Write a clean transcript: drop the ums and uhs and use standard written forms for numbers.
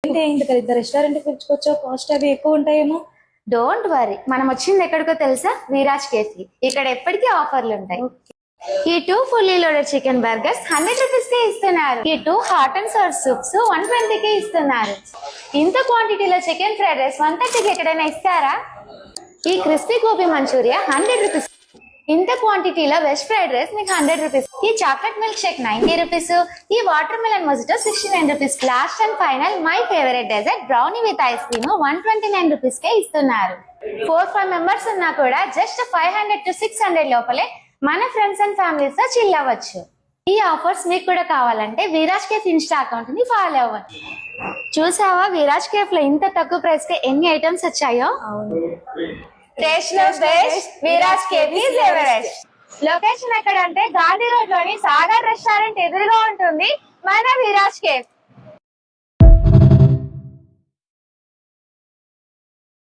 అంటే ఇంత పెద్ద రెస్టారెంట్ పిలుచుకోవచ్చు, కాస్ట్ అవి ఎక్కువ ఉంటాయేమో. డోంట్ వరీ, మనం వచ్చింది ఎక్కడికో తెలుసా? విరాజ్ కేఫీ. ఇక్కడ ఎప్పటికీ ఆఫర్లు ఉంటాయి. ఈ 2 fully loaded chicken burgers 100 rupees కే ఇస్తున్నారు. ఈ 2 హాట్ అండ్ సర్వ్ సూప్స్ 120 కే ఇస్తున్నారు. ఇంత క్వాంటిటీలో చికెన్ ఫ్రైడ్ రైస్ 130 కి ఎక్కడైనా ఇస్తారా? ఈ క్రిస్పీ గోబీ మంచూరియా 100 రూపీస్. ఇంత క్వాంటిటీలో వెజ్ ఫ్రైడ్ రైస్ మీకు 100 రూపీస్. ఈ చాక్లెట్ మిల్క్ షేక్ 90 రూపీస్. ఈ water melon mojito 69 rupees. Last and final my favourite dessert brownie with ice cream 129 rupees కే ఇస్తున్నారు. 4-5 మెంబర్స్ ఉన్నా కూడా జస్ట్ 500 to 600 లోపలే మన ఫ్రెండ్స్ అండ్ ఫ్యామిలీస్ తో చిల్ అవ్వచ్చు. ఈ ఆఫర్స్ మీకు కూడా కావాలంటే విరాజ్ కేఫ్ ఇన్స్టా అకౌంట్ ని ఫాలో అవ్వండి. చూసావా విరాజ్ కేఫ్ లో ఇంత తక్కువ ప్రైస్ కి ఎన్ని ఐటమ్స్ వచ్చాయో. టేస్ట్ లో best, Viraj cafe is Everest. Location ఎక్కడ అంటే గాంధీ రోడ్ లోని సాగర్ రెస్టారెంట్ ఎదురుగా ఉంటుంది మన విరాజ్ కేఫ్.